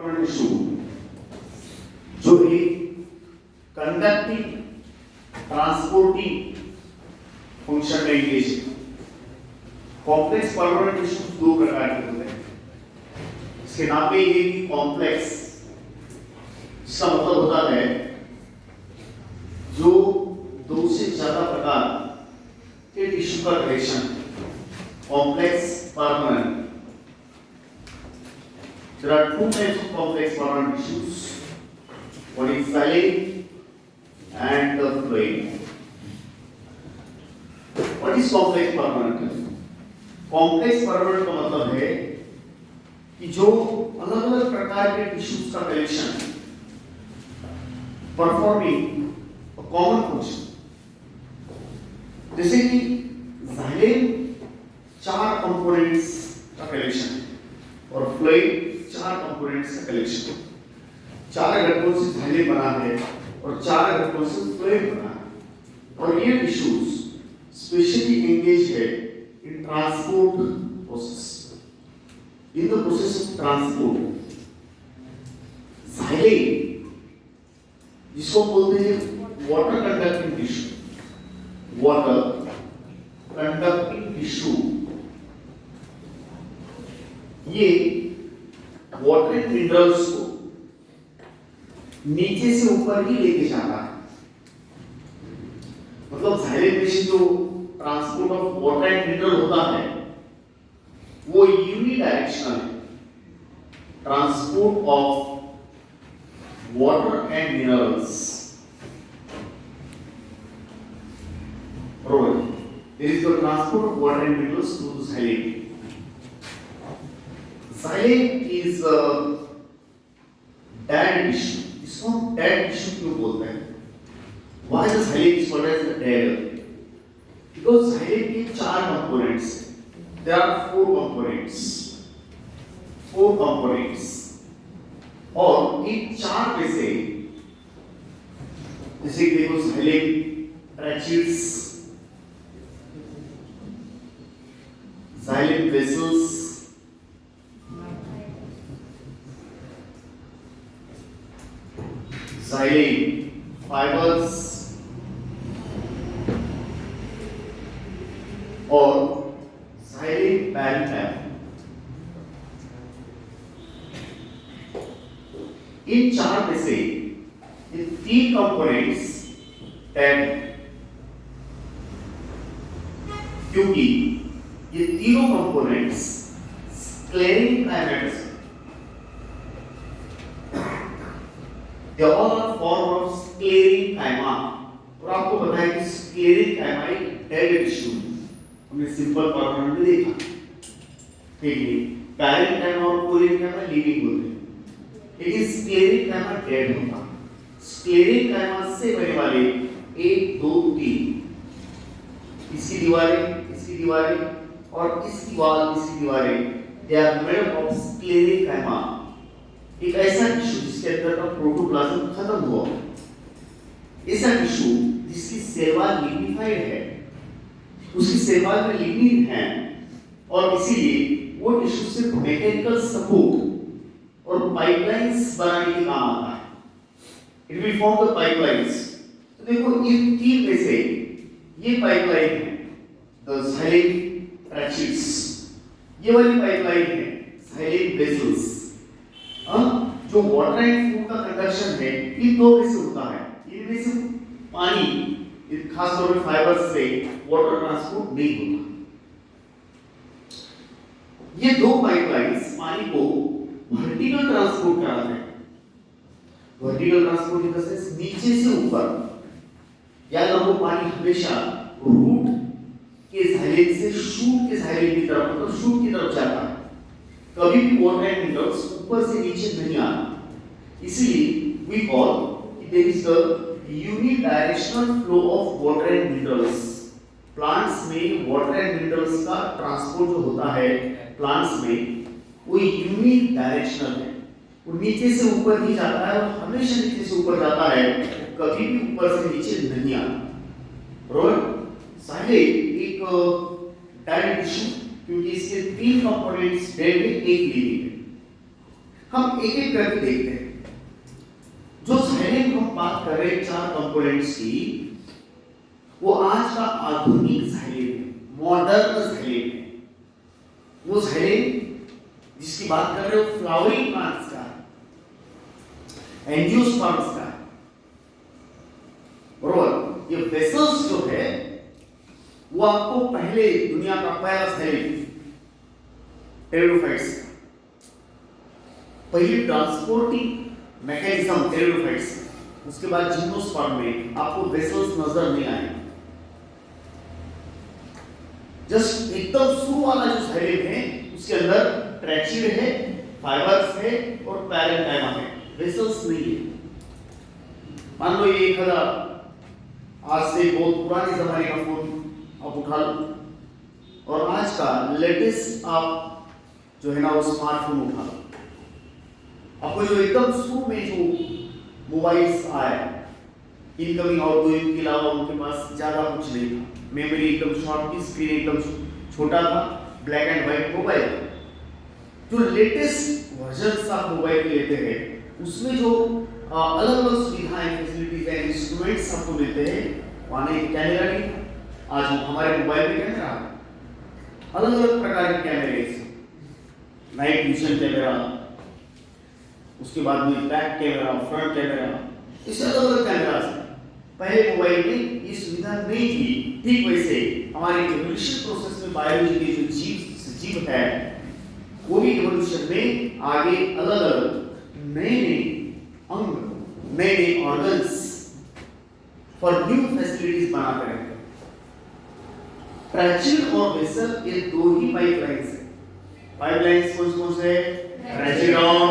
Permanent tissue जो एक conducting transporting function में एंगेज है। कॉम्प्लेक्स परमानेंट टिश्यू दो प्रकार के होते हैं। इसके नाम पे ये कि कॉम्प्लेक्स, इसका मतलब होता है जो दो से ज्यादा प्रकार के टिश्यू का collection. Complex permanent, there are two types of complex permanent tissues. One is xylem and the fluid. What is complex permanent? Complex permanent का मतलब है कि जो अलग अलग प्रकार के टिश्यूज का collection performing a common function. जैसे कि xylem 4 कंपोनेंट्स का कलेक्शन है और फ्लूइड 4 कंपोनेंट्स का कलेक्शन। 4 घटकों से xylem बना है और 4 घटकों से फ्लूइड बना है और ये टिश्यूज स्पेशली एंगेज है in transport process. In the process of transport, xylem जिसको बोलते हैं water conducting tissue, water conducting tissue, ये water minerals को नीचे से ऊपर ही लेके जाता है। मतलब xylem में से जो transport of water and mineral होता है वो यूनिडायरेक्शनल है। Transport of water and minerals, बरोबर, there is the transport of water and minerals through the xylem. Xylem is dead tissue. इसको dead tissue क्यों बोलते हैं? Why the xylem is called as the dead? Because xylem के 4 components, there are 4 components, और इन 4 में से जैसे कि देखो xylem tracheids, xylem vessels, xylem fibers और xylem parenchyma। इन 4 में से ये 3 कंपोनेंट्स टैग हैं क्योंकि ये तीनों components scleric primates, they all are form of sclerenchyma. और आपको पता है कि स्क्लेरिक काइमा एक डेड टिश्यू, हमने सिंपल परमानेंट में देखा, ठीक है। पैरेंकाइमा और कोरेंकाइमा लिविंग होते हैं, लेकिन स्क्लेरेंकाइमा डेड होता है। स्क्लेरेंकाइमा से बने वाले 1 2 3 इसकी दीवारें और इसकी दीवारें, they are made up of sclerenchyma. एक ऐसा टिश्यू जिसके अंदर का प्रोटोप्लाज्म खत्म हुआ, ऐसा टिश्यू जिसकी सेल वॉल लिग्निफाइड है, उसकी सेल वॉल में लिग्निन है और इसीलिए वो टिश्यू सिर्फ मैकेनिकल सपोर्ट और पाइपलाइंस बनाने के काम आता है। It will form the pipelines. तो देखो इन 3 में से ये पाइपलाइन है द xylem tracheids, ये वाली पाइपलाइन है xylem vessels। जो वाटर एंड फूड का कंडक्शन है इन 2 में से होता है। इनमें से पानी, खास तौर पे फाइबर्स से वाटर ट्रांसपोर्ट नहीं होता। ये 2 पाइपलाइंस पानी को वर्टिकल ट्रांसपोर्ट कराते हैं। Vertical transport in the sense नीचे से ऊपर। याद रखो पानी हमेशा रूट के xylem से शूट के xylem की तरफ, मतलब शूट की तरफ जाता है। कभी भी वाटर एंड मिनरल्स ऊपर से नीचे नहीं आता। इसलिए we call there is the unidirectional flow of water and minerals. Plants में वाटर एंड मिनरल्स का ट्रांसपोर्ट जो होता है प्लांट्स में वो यूनिडायरेक्शनल है। वो नीचे से ऊपर ही जाता है और हमेशा नीचे से ऊपर जाता है, कभी भी ऊपर से नीचे नहीं आता। बराबर। xylem एक डेड टिश्यू क्योंकि इसके 3 कंपोनेंट्स डेड है, एक लिविंग है। हम एक एक करके देखते हैं। जो xylem हम बात कर रहे हैं 4 कंपोनेंट्स की, वो आज का आधुनिक xylem है, मॉडर्न xylem है। वो xylem जिसकी बात कर रहे हो फ्लावरिंग प्लांट्स का, एंजियोस्पर्म्स का, बरोबर। ये वेसल्स जो है वो आपको पहले दुनिया का पहला xylem टेरिडोफाइट्स का, पहली ट्रांसपोर्टिंग मैकेनिज्म टेरिडोफाइट्स, उसके बाद जिम्नोस्पर्म में आपको वेसल्स नजर नहीं आएंगे। जस्ट एकदम शुरू वाला जो xylem है उसके अंदर ट्रैचिड है, फाइबर्स है और पैरेन्काइमा है, वेसल्स नहीं है। मान लो ये आज से बहुत पुराने जमाने का फोन आप उठा लो और आज का लेटेस्ट आप जो है ना वो स्मार्टफोन उठा लो, आपको जो एकदम शुरू में जो मोबाइल्स आए, इनकमिंग आउटगोइंग के अलावा उनके पास ज्यादा कुछ नहीं था, मेमोरी एकदम शॉर्ट की, स्क्रीन एकदम छोटा था, ब्लैक एंड व्हाइट मोबाइल। जो लेटेस्ट वर्जन आप मोबाइल लेते हैं उसमें जो अलग अलग सुविधाएं, फैसिलिटीज एंड इंस्ट्रूमेंट्स आपको मिलते हैं, वहां एक कैमरा नहीं था। आज हमारे मोबाइल में कैमरा, अलग अलग प्रकार के कैमरे, नाइट विजन कैमरा, उसके बाद में बैक कैमरा, फ्रंट कैमरा, इस अलग अलग कैमरा। पहले मोबाइल में ये सुविधा नहीं थी। ठीक वैसे हमारे इवोल्यूशन प्रोसेस में बायोलॉजी के जो जीव है वो भी इवोल्यूशन में आगे अलग अलग नए अंग, नए ऑर्गन्स फॉर न्यू फैसिलिटीज बनाते रहते हैं। ट्रैचिड और वेसल ये दो ही पाइपलाइंस है। पाइपलाइंस कौन से? ट्रैचिड और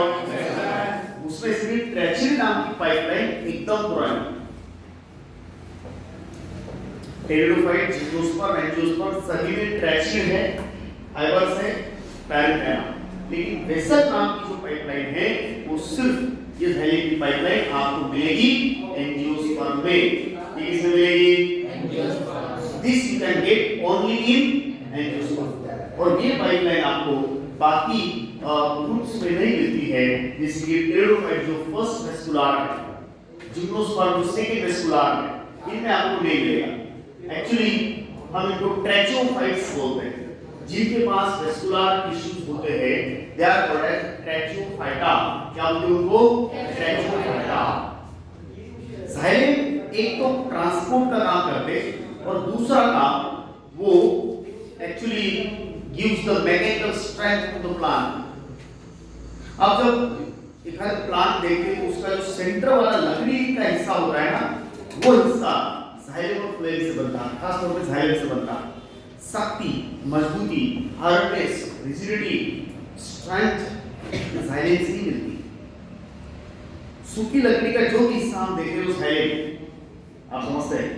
उसमें से ट्रैचिड नाम की पाइपलाइन एकदम पुरानी, टेरिडोफाइट, जिम्नोस्पर्म, एंजियोस्पर्म सभी में ट्रैचिड है, फाइबर्स है, पैरेन्काइमा। लेकिन वेसल नाम की जो पाइपलाइन है वो सिर्फ ये xylem की पाइपलाइन आपको मिलेगी एंजियोस्पर्म में। ये किसमें मिलेगी? Angiosperm. This you can get only in angiosperm. और ये पाइपलाइन आपको बाकी ग्रुप्स में नहीं मिलती है, जैसे कि टेरिडोफाइट जो फर्स्ट वेस्कुलर है, जिम्नोस्पर्म जो सेकंड वेस्कुलर है, इनमें आपको नहीं मिलेगा। एक्चुअली हम इनको ट्रैचोफाइट्स बोलते हैं, जिनके पास वेस्कुलर टिश्यूज होते हैं, दे आर कॉल्ड एज ट्रैचोफाइटा। क्या बोलते हैं उनको? ट्रैचोफाइटा। xylem एक तो ट्रांसपोर्ट का काम करते और दूसरा काम वो actually gives the mechanical strength to the plant। अब जब एक हर प्लांट देखते हैं तो उसका जो सेंटर वाला लकड़ी का हिस्सा होता है ना, वो हिस्सा xylem और फ्लोएम से बनता है, खास तौर पे xylem से बनता है। शक्ति, मजबूती, हार्डनेस, रिजिडिटी, स्ट्रेंथ xylem से ही मिलती है। सूखी लकड़ी का जो भी हिस्सा हम देख रहे हो xylem, आप समझते हैं?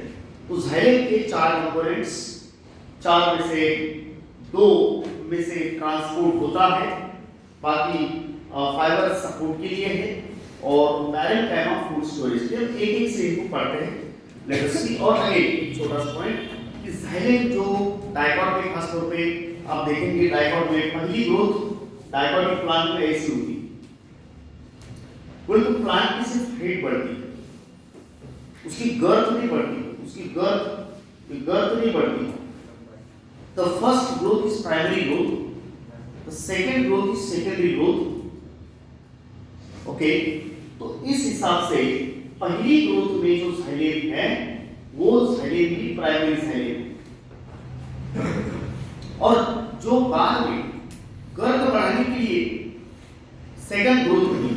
तो xylem के 4 कंपोनेंट्स, 4 में से 2 में से ट्रांसपोर्ट होता है, बाकी फाइबर सपोर्ट के लिए है और पैरेन्काइमा फूड स्टोरेज के। एक एक से इनको पढ़ते हैं, लेट अस सी। और एक छोटा सा पॉइंट कि xylem जो डाइकॉट में खास तौर पे आप देखेंगे, डाइकॉट में पहली ग्रोथ डाइकॉटिक प्लांट में ऐसी होती है, बोले तो प्लांट की सिर्फ हाइट बढ़ती है, उसकी गर्थ नहीं बढ़ती, उसकी गर्थ नहीं बढ़ती। The first growth is primary growth, the second growth is secondary growth। Okay, तो इस हिसाब से पहली ग्रोथ में जो xylem है वो xylem की प्राइमरी xylem, और जो बाद में गर्थ बढ़ाने के लिए सेकंड ग्रोथ हुई,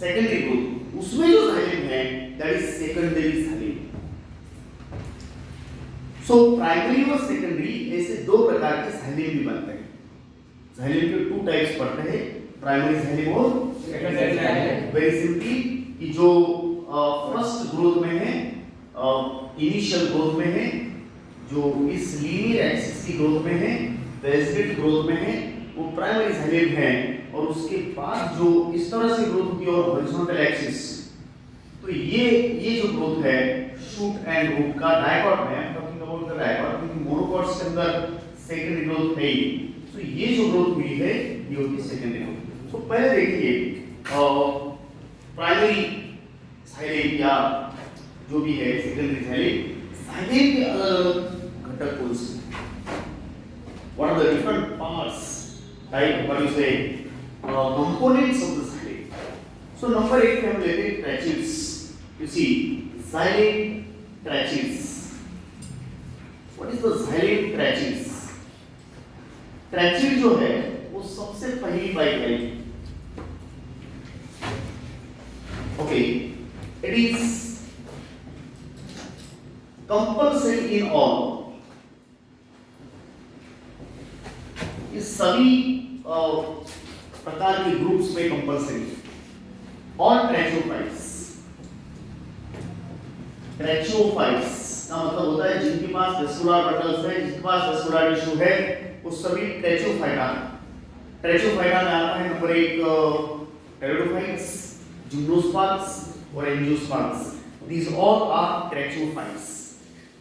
सेकेंडरी ग्रोथ, उसमें जो xylem है that is secondary xylem। So primary और सेकेंडरी ऐसे 2 प्रकार के xylem भी बनते हैं। xylem के 2 टाइप्स पढ़ते हैं, प्राइमरी xylem और सेकेंडरी xylem। वेरी सिंपली कि जो फर्स्ट ग्रोथ में है, इनिशियल ग्रोथ में है, जो इस लीनियर एक्सिस की ग्रोथ में है, वेजिटेटिव ग्रोथ में है, वो प्राइमरी xylem है। और उसके बाद जो इस तरह से ग्रोथ होती है और हॉरिजॉन्टल एक्सिस, तो ये जो ग्रोथ है शूट एंड रूट का डाइकॉट में, डाइकॉट क्योंकि मोनोकॉट्स के अंदर सेकेंडरी ग्रोथ है ही, तो ये जो ग्रोथ हुई है ये होती है सेकेंडरी ग्रोथ। तो पहले देखिए प्राइमरी साइलेंट या जो भी है सेकेंडरी साइलेंट, साइलेंट के अलग घटक कौन से? What are the different parts, right? What you say, components of the silent? So number 8 हम लेते हैं tracheids. You see, silent tracheids. What is the silent tracheids? ट्रैचीड जो है वो सबसे पहली पाइप है. Okay, it is compulsory in all. इस सभी प्रकार के ग्रुप्स में कंपल्सरी. और ट्रैचोफाइट्स का मतलब होता है जिनके पास वेस्कुलर बंडल्स है, जिनके पास वेस्कुलर टिश्यू है, वो सभी ट्रैचोफाइटा. ट्रैचोफाइटा में आता है नंबर 1 टेरिडोफाइट्स, जिम्नोस्पर्म्स और एंजियोस्पर्म्स. These all are ट्रैचोफाइट्स.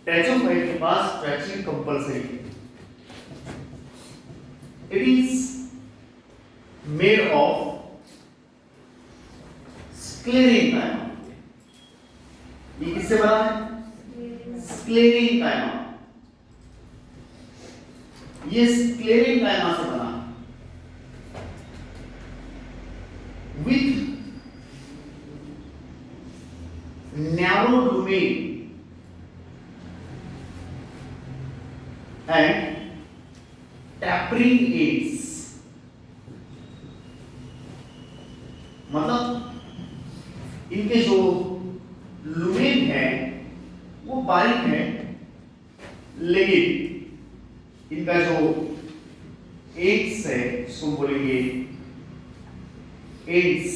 ट्रैचोफाइट के पास ट्रैचीड compulsory. It is made of sclerenchyma. ये किससे बना है? sclerenchyma. ये sclerenchyma से बना है. With narrow lumen and tapering ends. मतलब इनके जो लुमेन है वो बारीक है, लेकिन इनका जो एड्स है उसको बोलेंगे एड्स.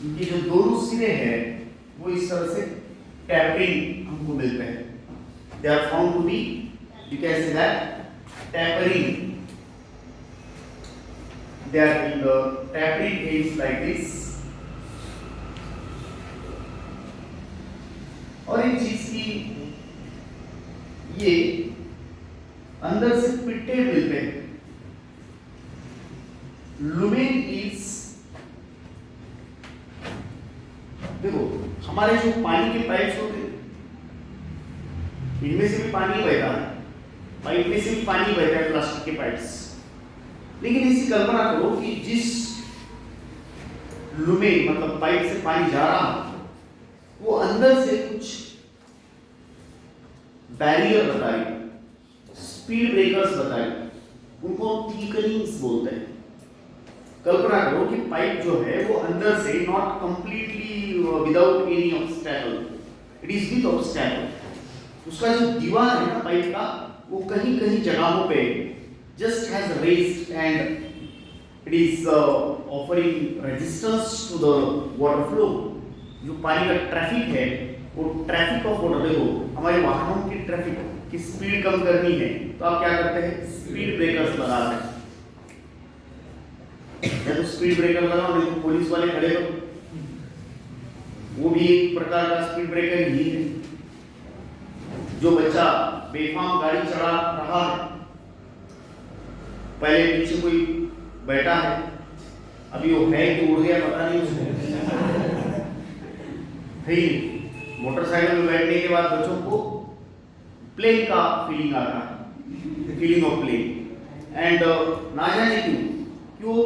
इनकी जो दोनों सिरे हैं वो इस तरह से टैपरिंग हमको मिलते हैं. They are found to be, you can say that, tapering. They are in the tapering ends like this. और एक चीज की ये अंदर से पिट्टे मिलते हैं. लुमेन इज, देखो हमारे जो पानी के पाइप्स होते हैं इनमें से भी पानी बहता है, पाइप में से भी पानी बहता है, प्लास्टिक के पाइप्स. लेकिन इसी कल्पना करो कि जिस लुमेन मतलब पाइप से पानी जा रहा है वो अंदर से कुछ बैरियर बताए, स्पीड ब्रेकर्स बताए, उनको थिकनिंग्स बोलते हैं. कल्पना करो कि पाइप जो है वो अंदर से not completely without any obstacle, it is with obstacle. उसका जो दीवार है ना पाइप का वो कहीं कहीं जगहों पे just has raised and it is offering resistance to the water flow. जो पानी का ट्रैफिक है वो ट्रैफिक ऑफ वाटर, देखो हमारे वाहनों की ट्रैफिक की स्पीड कम करनी है तो आप क्या करते हैं? स्पीड ब्रेकर्स लगाते हैं. या तो स्पीड ब्रेकर लगाओ, नहीं तो पुलिस वाले खड़े हो, वो भी एक प्रकार का स्पीड ब्रेकर ही है. जो बच्चा बेफाम गाड़ी चला रहा है, पहले पीछे कोई बैठा है, अभी वो है कि उड़ गया पता नहीं उसको. फिर मोटरसाइकिल में बैठने के बाद बच्चों को प्लेन का फीलिंग आता है, फीलिंग ऑफ प्लेन. एंड ना जाने क्यों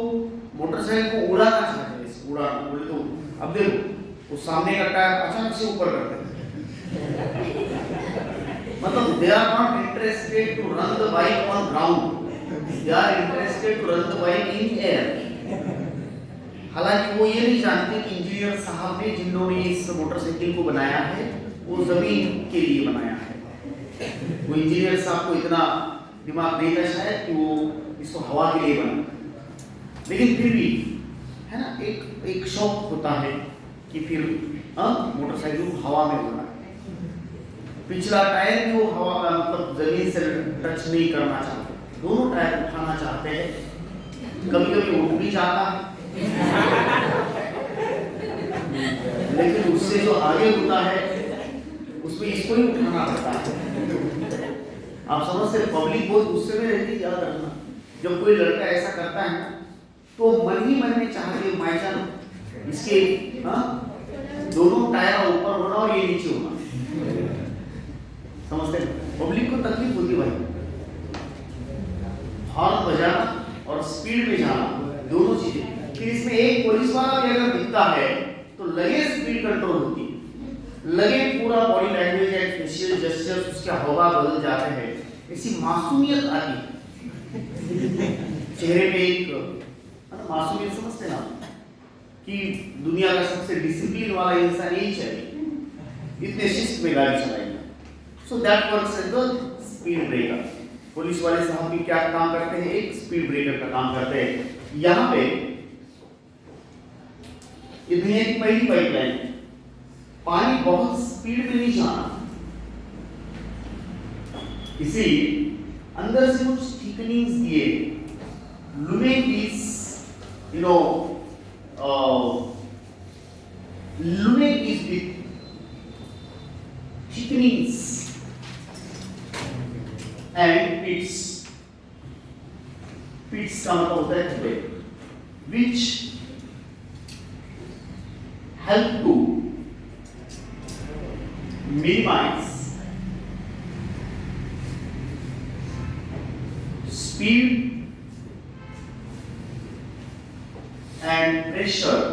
मोटरसाइकिल को उड़ाना चाहते हैं, उड़ाना बोले तो अब देखो वो सामने का टायर अचानक से ऊपर करते हैं. मतलब they are not interested to run the bike on ground, they are interested to run the bike in air. हालांकि वो ये नहीं जानते कि इंजीनियर साहब ने जिन्होंने इस मोटरसाइकिल को बनाया है वो जमीन के लिए बनाया है. वो इंजीनियर साहब को इतना दिमाग नहीं था शायद कि वो इसको हवा के लिए बना, लेकिन फिर भी है ना एक शौक होता है कि फिर मोटरसाइकिल को हवा में उड़ाना. पिछला टायर भी वो हवा मतलब जमीन से टच नहीं करना चाहते, दोनों टायर उठाना चाहते हैं. कभी कभी उठ भी जाता है लेकिन उससे जो आगे होता है उसमें इसको ही उठाना पड़ता है. आप समझते, पब्लिक बहुत गुस्से में रहती है. याद रखना, जब कोई लड़का ऐसा करता है ना तो मन ही मन में चाहते हो माइजान इसके दोनों टायर ऊपर होना और ये नीचे होना। समझते हैं? पब्लिक को तकलीफ होती है भाई, हॉर्न बजाना और स्पीड में जाना दोनों चीजें। फिर इसमें एक पुलिस वाला भी अगर दिखता है तो लगे स्पीड कंट्रोल होती है, लगे पूरा body language and facial gestures उसके हावभाव बदल जाते हैं, ऐसी मासूमियत आती है चेहरे पे। एक मासूमियत समझते ना कि दुनिया का सबसे डिसिप्लिन वाला इंसान यही चाहिए, इतने शिस्त में गाड़ी चलाएगा। So that works as the speed breaker. Police वाले साहब भी क्या काम करते हैं? एक स्पीड ब्रेकर का काम करते हैं। यहां पे ये दुनिया की पहली पाइपलाइन है, पानी बहुत स्पीड में नहीं जाना, इसीलिए अंदर से कुछ थिकनिंग्स दिए। Lumen is lumen is with thickenings and pits. Pits का मतलब होता है थोड़े, which help to minimize speed and pressure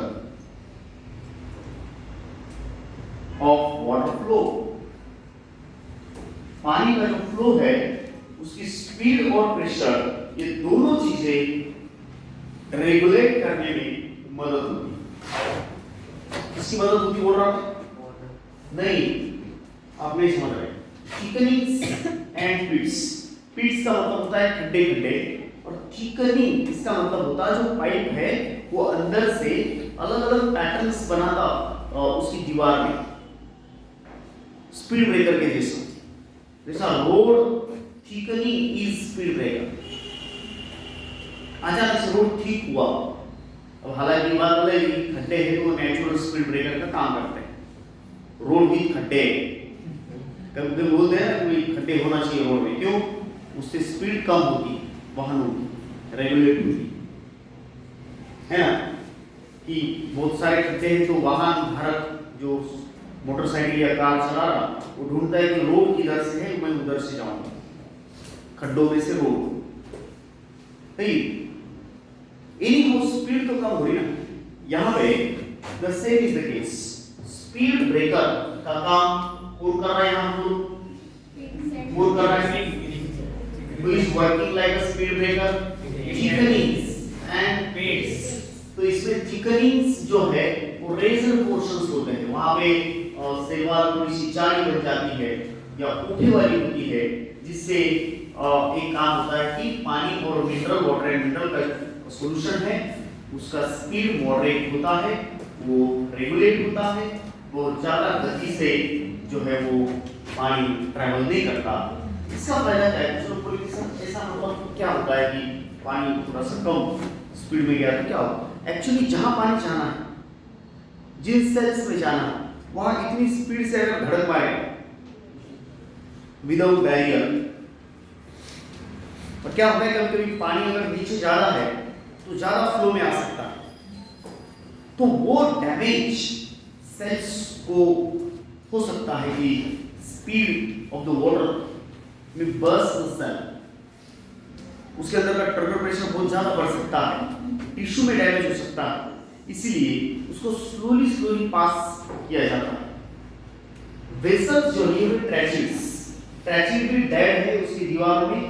of water flow। पानी का जो फ्लो है उसकी स्पीड और प्रेशर, ये दोनों चीजें रेगुलेट करने में मदद होती है। किसकी मदद होती बोल रहा हूं? नहीं, आप नहीं समझ रहे। Thickenings and pits. पिट्स का मतलब होता है खड्डे खड्डे, और थिकनिंग इसका मतलब होता है जो पाइप है वो अंदर से अलग अलग पैटर्न्स बनाता उसकी दीवार में, स्पीड ब्रेकर के जैसा road thickening is speed breaker. अचानक से रोड ठीक हुआ, अब हालांकि बात अलग है कि खड्डे हैं तो नेचुरल स्पीड ब्रेकर का काम करते हैं। रोड भी खड्डे, कभी कभी बोलते हैं ना कि खड्डे होना चाहिए रोड में, क्यों? उससे स्पीड कम होती, वाहनों की रेगुलेट होती है ना, कि बहुत सारे खड्डे हैं तो वाहन धारक जो मोटरसाइकिल या कार चला रहा वो ढूंढता है कि रोड किधर से है, मैं उधर से जाऊंगा, खड्डों में से रोड नहीं। एनीहाउ स्पीड तो कम हो रही ना, यहां पे the same is the case. Speed breaker का काम कौन कर रहा है? यहां कौन कर रहा है? who is working like a speed breaker? Thickenings and pads। तो इसमें थिकनिंग्स जो है वो रेजर पोर्शंस होते हैं, वहां पे सेवाल थोड़ी सी चाली बन जाती है या ऊंची वाली होती है, जिससे एक काम होता है कि पानी और मिनरल वाटर एंड मिनरल का सॉल्यूशन है उसका स्पीड मॉडरेट होता है, वो रेगुलेट होता है, बहुत ज्यादा गति से जो है वो पानी ट्रैवल नहीं करता। इसका फायदा क्या है? चलो कोई ऐसा मतलब क्या होता है कि पानी थोड़ा सा कम स्पीड में गया तो क्या होगा? एक्चुअली जहां पानी जाना है, जिन सेल्स में जाना है, वहां इतनी स्पीड से अगर धड़क मारे विदाउट बैरियर, और क्या होता है कभी कभी पानी अगर नीचे ज्यादा है तो ज्यादा फ्लो में आ सकता है, तो वो डैमेज सेल्स को हो सकता है कि स्पीड ऑफ द वाटर में बर्स्ट द सेल, उसके अंदर का टर्बो प्रेशर बहुत ज्यादा बढ़ सकता है, टिश्यू में डैमेज हो सकता है, इसीलिए उसको स्लोली पास किया जाता है। वेसल्स जो है ट्रैचिड भी डेड है, उसकी दीवारों में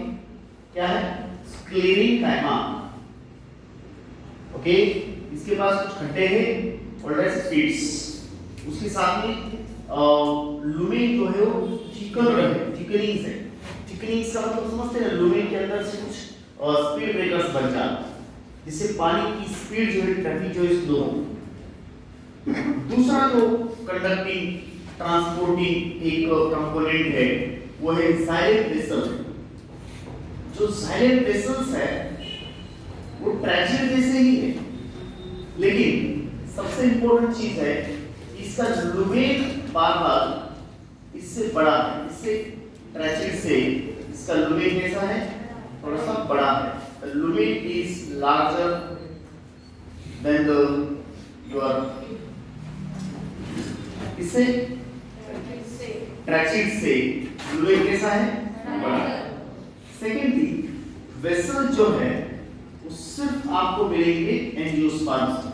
क्या है? स्क्लेरेन्काइमा। ओके, इसके पास कुछ खड्डे हैं और लेट्स स्पीड्स, उसके साथ में लुमेन जो है वो थिकनिंग्स है। थिकनिंग्स का मतलब समझते हैं, लुमेन के अंदर से कुछ स्पीड ब्रेकर्स बन जाते हैं जिससे पानी की स्पीड जो है ट्रैफिक जो है स्लो हो। दूसरा जो कंडक्टिंग ट्रांसपोर्टिंग एक कंपोनेंट है वो है साइलेंट वेसल। जो साइलेंट वेसल्स है वो ट्रैचिड जैसे ही है, लेकिन सबसे इंपॉर्टेंट चीज है इसका लुमेन बार इससे बड़ा है, इससे ट्रैचिड से इसका लुमेन कैसा है? थोड़ा सा बड़ा है। The lumen is larger then the your इससे ट्रैक्सिड से फ्लूइड कैसा है, बड़ा। सेकेंड थिंग, वेसल जो है वो सिर्फ आपको मिलेंगे angiosperms.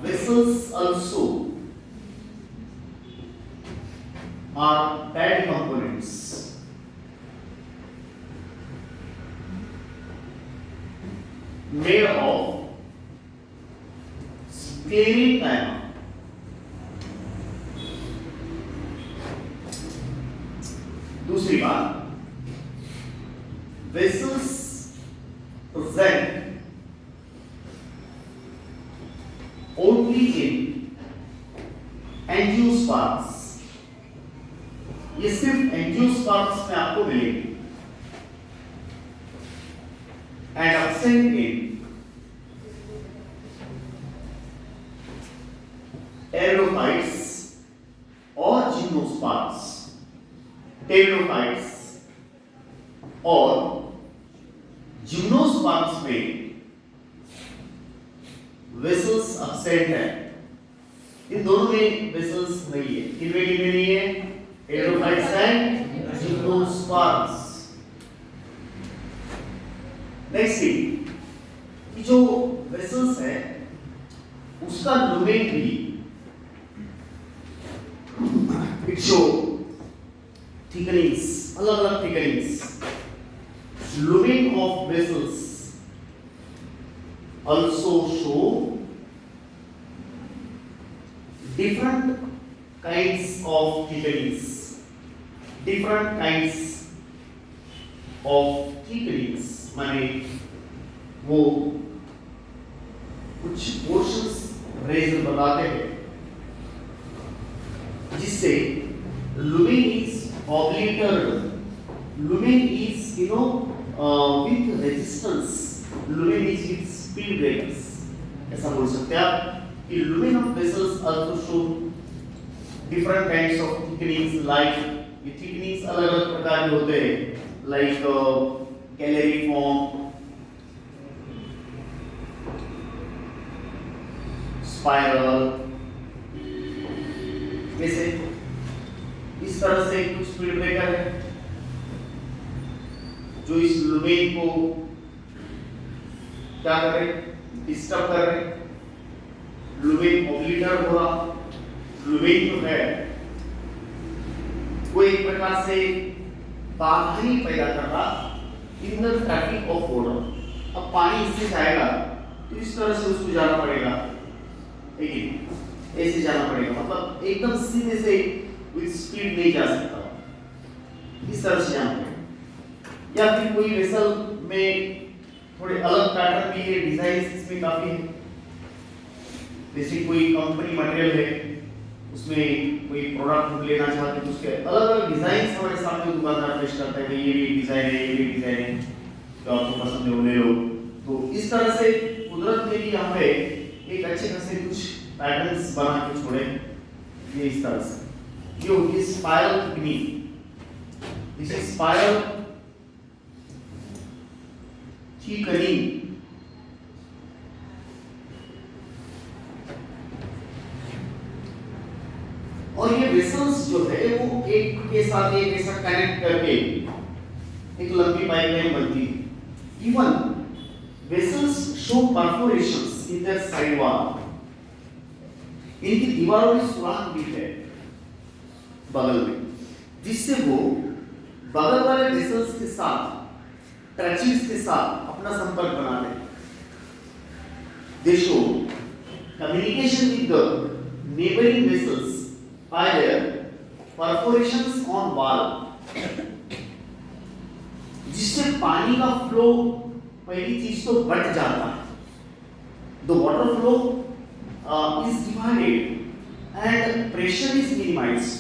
vessels also are bad components. Made of sclerenchyma. दूसरी बात, vessels present only in angiosperms, ये सिर्फ एंजियोस्पर्म्स में आपको मिलेगी, एंड absent in एरिडोफाइट्स और जिम्नोस्पर्म्स। टेरिडोफाइट्स और जिम्नोस्पर्म्स में वेसल्स absent है, इन दोनों में वेसल्स नहीं है। किनमें नहीं है? एरिडोफाइट्स एंड जिम्नोस्पर्म्स। नेक्स्ट थिंग, कि जो वेसल्स है उसका लुमेन भी इट शो थिकनिंग्स, अलग अलग thickenings. Lumen of vessels also show different kinds of thickenings, different kinds of thickenings, माने वो कुछ पोर्शंस रेजर बताते हैं जिससे lumen is obliterated, lumen is with resistance, lumen is with speed breakers, ऐसा बोल सकते हैं आप कि lumen of vessels also show different kinds of thickenings, like ये thickenings अलग अलग प्रकार के होते हैं, like calariform, spiral, जैसे इस तरह से कुछ स्पीड ब्रेकर है जो इस लुमेन को क्या कर रहे, डिस्टर्ब कर रहे, लुमेन ओब्लिटर हो रहा, लुमेन जो है वो एक प्रकार से बाधा ही पैदा कर रहा in the traffic of water. अब पानी इससे जाएगा तो इस तरह से उसको जाना पड़ेगा, ठीक है, ऐसे जाना पड़ेगा, मतलब एकदम सीधे से विद स्पीड नहीं जा सकता, इस तरह से जाना पड़ेगा। या फिर कोई वेसल में थोड़े अलग पैटर्न भी है, डिजाइन इसमें काफी है, जैसे कोई कंपनी मटेरियल है उसमें कोई प्रोडक्ट लेना चाहते हैं तो उसके अलग अलग डिजाइन हमारे सामने दुकानदार पेश करता है कि ये भी डिजाइन है, ये भी डिजाइन है, तो आपको पसंद है वो ले लो। तो इस तरह से कुदरत ने भी हमें एक अच्छे खासे कुछ पैटर्न्स बना के छोड़े, ये इस तरह से जो ये spiral technique, this is spiral thickening. और ये वेसल्स जो है वो एक के साथ एक ऐसा कनेक्ट करके एक लंबी पाइपलाइन बनती है। Even vessels show perforations in their side wall, इनकी दीवारों में सुराख भी है बगल में, जिससे वो बगल वाले वेसल्स के साथ, ट्रैचेस के साथ अपना संपर्क बनाते हैं। दे show communication with the neighbouring vessels by their perforations on wall, जिससे पानी का फ्लो पहली चीज तो बढ़ जाता है, the water flow is divided and pressure is minimized।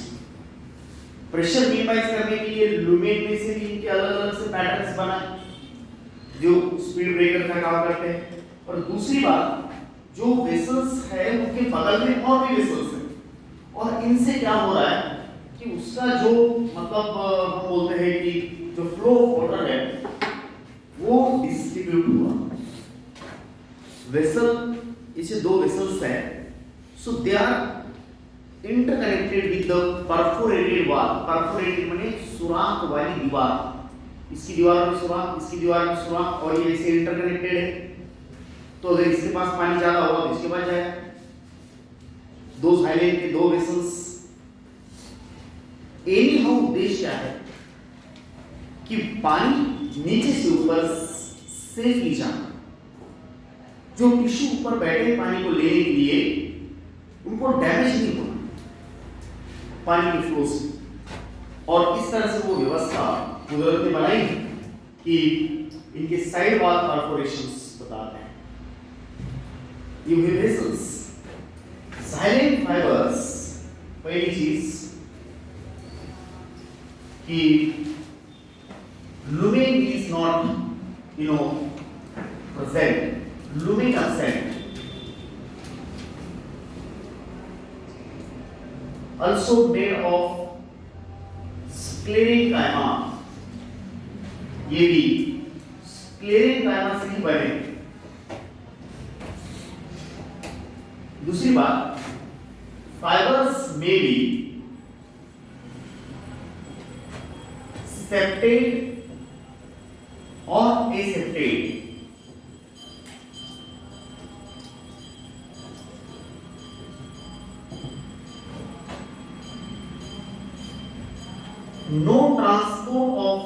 Pressure minimize करने के लिए लुमेन में से भी इनके अलग अलग से पैटर्न्स बनाए जो स्पीड ब्रेकर का काम करते हैं। और दूसरी बात, जो वेसल्स है उनके बगल में और भी वेसल्स हैं, और इनसे क्या हो रहा है कि उसका जो मतलब हम बोलते हैं कि जो फ्लो ऑफ वाटर है वो डिस्ट्रीब्यूट हुआ, वेसल, इसे दो वेसल्स है, so they are interconnected with the perforated wall. Perforated माने सुराख वाली दीवार, इसकी दीवार में सुराख, इसकी दीवार में सुराख, और ये ऐसे इंटरकनेक्टेड है। तो अगर इसके पास पानी ज्यादा होगा तो इसके पास जाएगा। दो साइलेंट के दो वेसल्स। एनी हाउ उद्देश्य क्या है कि पानी नीचे से ऊपर सेफली जाना। जो टिश्यू ऊपर बैठे पानी को लेने के लिए, उनको डैमेज नहीं होना पानी के फ्लो से। और इस तरह से वो व्यवस्था कुदरत ने बनाई कि इनके साइड वॉल परफोरेशंस बताते हैं। ये वेसल्स, साइलेंट फाइबर्स, पहली चीज कि lumen is not, present, lumen absent. Also made of sclerenchyma, ये भी sclerenchyma से ही बने। दूसरी बात, fibers may be septate or aseptate. No transport of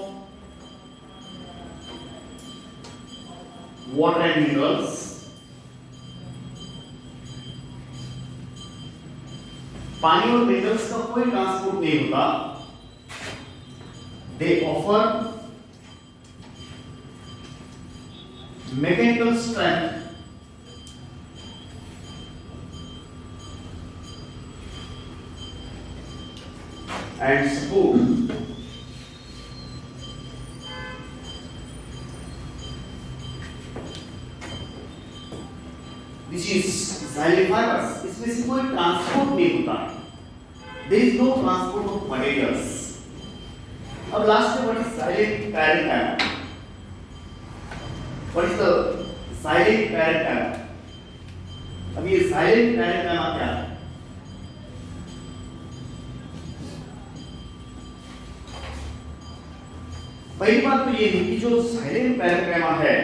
water and minerals. पानी और मिनरल्स का कोई ट्रांसपोर्ट नहीं होता। They offer mechanical strength and support this is xylem fibers। इसमें से कोई ट्रांसपोर्ट नहीं होता। There is no transport of materials। अब लास्ट में what is xylem parenchyma? What is the xylem parenchyma? अब ये xylem parenchyma क्या है? पहली बात तो ये है कि जो xylem parenchyma है,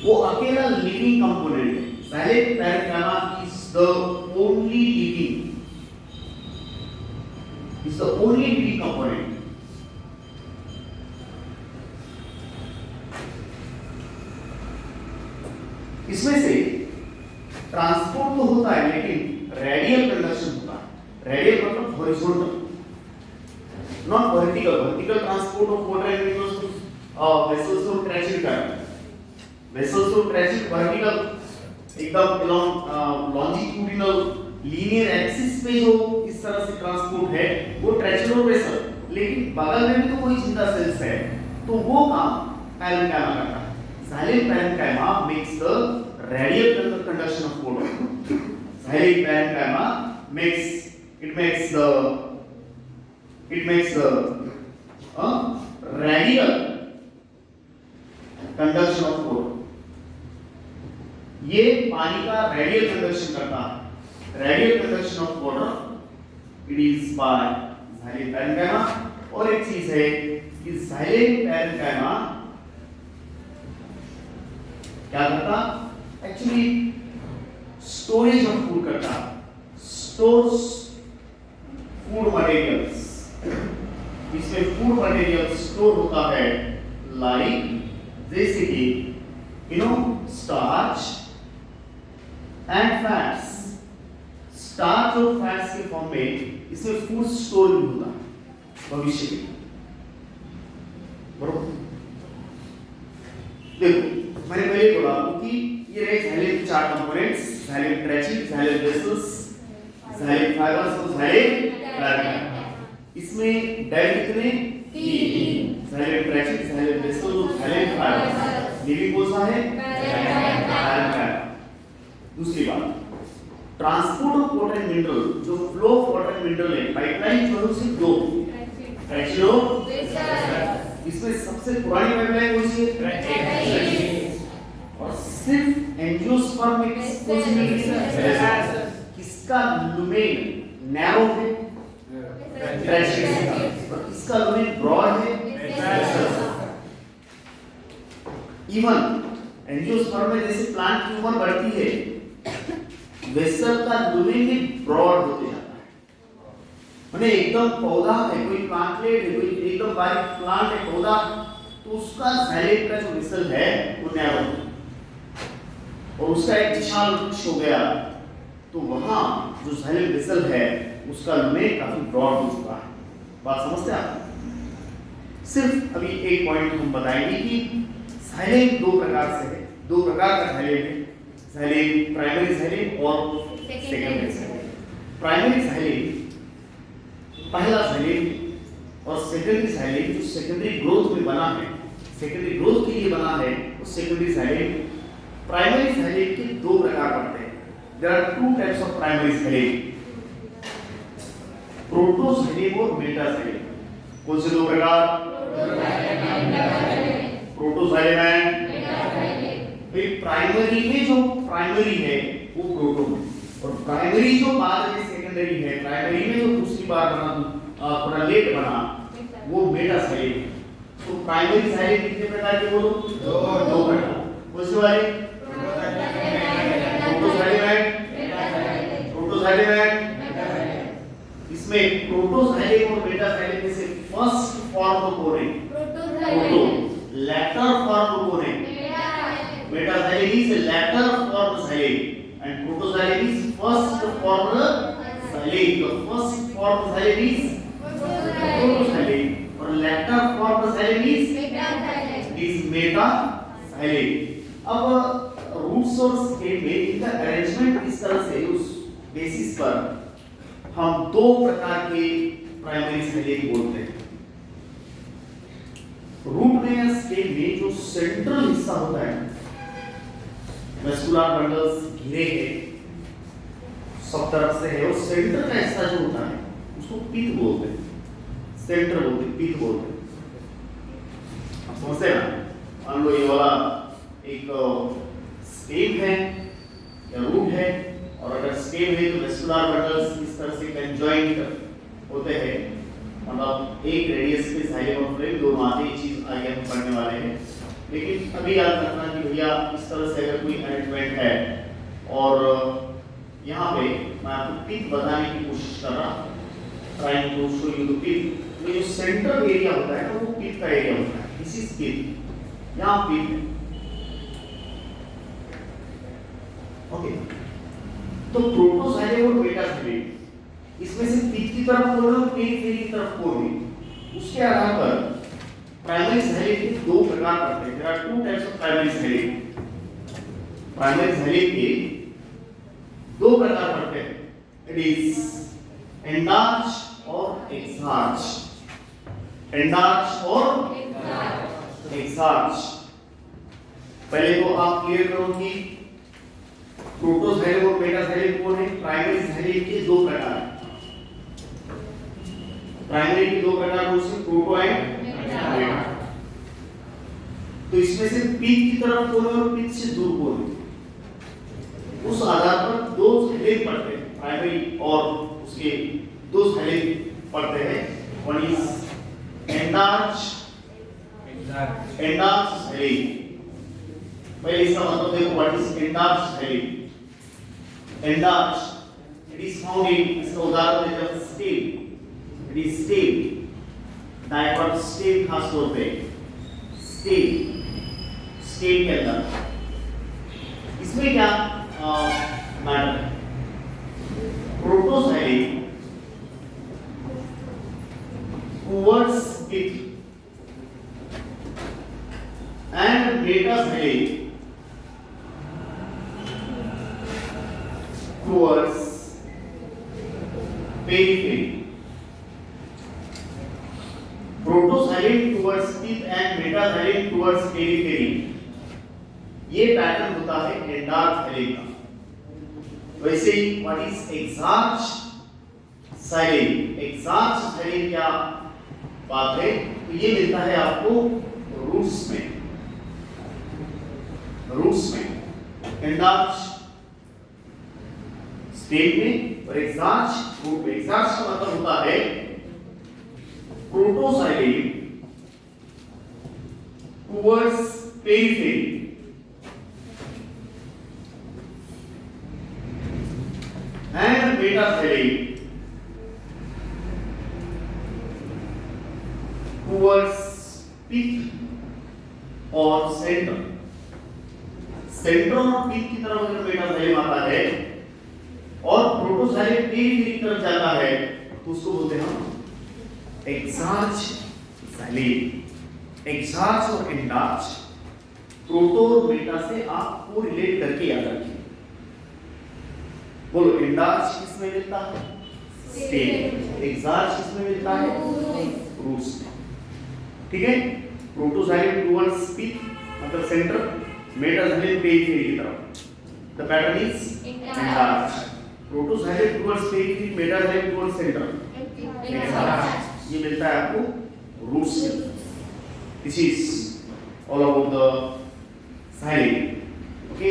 वो अकेला लिविंग कंपोनेंट है। xylem parenchyma is the only living component। इसमें से ट्रांसपोर्ट तो होता है, लेकिन रेडियल कंडक्शन होता है। रेडियल मतलब horizontal, not vertical. Vertical transport of water and minerals to vessels to tracheid vessels to tracheid vertical, एकदम अलोंग लॉन्जिट्यूडिनल लीनियर एक्सिस पे जो इस तरह से ट्रांसपोर्ट है वो ट्रेजिट वेसल। लेकिन बगल में भी तो कोई जिंदा सेल्स है, तो वो काम पैरेंकाइमा करता है। xylem parenchyma makes the radial conduction of water। xylem parenchyma makes the radial conduction of water। ये पानी का रेडियल कंडक्शन करता है। Radial conduction of water it is by xylem parenchyma। और एक चीज है कि xylem parenchyma क्या करता, एक्चुअली स्टोरेज ऑफ फूड करता, स्टोर्स फूड मटेरियल्स। इसमें फूड मटेरियल स्टोर होता है, लाइक जैसे कि स्टार्च एंड फैट्स। स्टार्च और फैट्स के फॉर्म में इसमें फूड स्टोर भी होता है भविष्य में, बरोबर। देखो मैंने पहले बोला आपको कि ये रहे xylem के चार components, xylem tracheid, xylem vessels, xylem fibres और xylem parenchyma। इसमें डाई कितने? तीन। xylem ट्रेजिट, xylem वेसल्स और xylem फाइबर्स। लिविंग कौन सा है? parenchyma। दूसरी बात, transport of water and mineral, जो flow of water and mineral है, पाइपलाइन जो है सिर्फ दो, ट्रैचिलो, इसमें सबसे पुरानी पाइपलाइन कौन सी है? और सिर्फ एंजियोस्पर्म में किसका लुमेन नैरो है? और किसका लुमेन ब्रॉड है? इवन एंजियोस्पर्म में जैसे प्लांट की उम्र बढ़ती है, वेसल का लुमेन भी ब्रॉड होते जाता है। माने एकदम पौधा है, कोई प्लांटलेट है, कोई एकदम बारीक प्लांट है पौधा, तो उसका जाइलेट का जो वेसल है वो नैरो है, और उसका एक विशाल वृक्ष हो गया तो वहां जो जाइलेट वेसल है उसका लुमेन काफी ब्रॉड हो चुका है। बात समझते हैं आप? सिर्फ अभी एक पॉइंट हम बताएंगे कि जाइलेट दो प्रकार से है, दो प्रकार का जाइलेट है, जाइलेट प्राइमरी जाइलेट और सेकेंडरी जाइलेट। प्राइमरी जाइलेट पहला जाइलेट और सेकेंडरी जाइलेट जो सेकेंडरी ग्रोथ में बना है, सेकेंडरी ग्रोथ के लिए बना है, उस सेकेंडरी जाइलेट। प्राइमरी जाइलेट के दो प्रकार पड़ते हैं। There are two types of primary xylem, protoxylem और मेटाजाइलेट। कौन से दो प्रकार? प्रोटोजाइलेट एंड मेटाजाइलेट। प्राइमरी में जो प्राइमरी है वो प्रोटो है, और प्राइमरी जो बाद में सेकेंडरी है, प्राइमरी में जो दूसरी बार बना थोड़ा लेट बना वो मेटाजाइलेट। तो प्राइमरी जाइलेट कितने प्रकार के बोलो? दो प्रकार। कौन से वाले? प्रोटोजाइलेट। इसमें प्रोटोजाइलेट और मेटाजाइलेट में से फर्स्ट फॉर्म कौन है? प्रोटो। लेटर फॉर्म कौन है? Metaxylem is later form xylem and protoxylem is first form xylem. The first form xylem is protoxylem और later form xylem is metaxylem. अब रूट्स और स्टेम में इनका अरेंजमेंट इस तरह से, उस बेसिस पर हम दो प्रकार के प्राइमरी जाइलेट बोलते हैं। रूट में या स्टेम में जो सेंट्रल हिस्सा होता है, वेस्कुलर बंडल्स घिरे हैं सब तरफ से है, और सेंटर का हिस्सा जो होता है उसको पित्त बोलते हैं, सेंटर बोलते हैं, पित्त बोलते हैं। आप समझते हैं ना? मान लो ये वाला एक स्टेम है या रूट है, और अगर स्टेम है तो वेस्कुलर बंडल्स इस तरह से कंजॉइंट होते हैं, मतलब एक रेडियस पे जाइलम और फ्लोएम दोनों आते हैं। चीज आगे हम पढ़ने वाले हैं, लेकिन अभी याद रखना कि भैया इस तरह से अगर कोई अरेंजमेंट है और यहाँ पे मैं आपको पित्त बताने की कोशिश कर रहा हूँ, trying to show you the pith. ये जो सेंट्रल एरिया होता है वो पित्त का एरिया होता है, दिस इज पित्त, यहाँ पित्त। ओके, तो प्रोटोजाइलेट और मेटाजाइलेट इसमें से पित्त की तरफ कौन है, पेरिफेरी की तरफ कौन है, उसके आधार पर प्राइमरी जाइलेट के दो प्रकार पड़ते हैं। There are two types of primary xylem. Primary xylem के दो प्रकार पड़ते हैं, इट इज एंडार्च और एक्सार्च। एंडार्च और एक्सार्च। पहले तो आप क्लियर करो कि प्रोटोजाइलेट और मेटाजाइलेट कौन है। प्राइमरी जाइलेट के दो प्रकार हैं। प्राइमरी के दो प्रकार कौन से? Proto and Meta. तो इसमें से पित्त की तरफ कौन है और पित्त से दूर कौन है, उस आधार पर दो जाइलेट पढ़ते हैं। प्राइमरी और उसके दो जाइलेट पढ़ते हैं। One is endarch xylem. पहले इसका मतलब देखो, what is endarch xylem? Endarch it is found in, इसका उदाहरण है जब stem, it is stem, dicot stem खास तौर पे स्टेम, स्टेम के अंदर इसमें क्या मैटर है? प्रोटोजाइलेट टुवर्ड्स पित्त and मेटाजाइलेट towards periphery. Protozailate towards tip and metazailate towards periphery. ये पैटर्न होता है एंडार्च जाइलेट का। वैसे ही व्हाट इज एक्सार्च साइलेन, एक्सार्च साइलेन क्या बात है, तो ये मिलता है आपको रूट्स में, एंडार्च स्टेम में और एक्सार्च रूट में। एक्सार्च का मतलब होता है protoxylem towards periphery, and metasaline towards peak और center। सेंट्रोन और पीक की तरफ अगर मेटासाइलेम आता है और प्रोटोसाइलेम पेरिफेरी की तरफ जाता है तो उसको बोलते हैं हम एक्सार्च साइलेन। एक्सार्च और एंडार्च, प्रोटो और मेटा से आपको रिलेट करके याद रखिए। बोलो, एंडार्च किसमें मिलता है? स्टेम। एक्सार्च किसमें मिलता है? रूट्स में। ठीक है, प्रोटोसाइलेम टुवर्ड्स पीक मतलब सेंटर, मेटासाइलेम पेरिफेरी की तरफ। The pattern is endarch. Protoxylem towards periphery, metaxylem towards centre, exarch. ये मिलता है आपको रूट्स में। This is all about the xylem. Okay.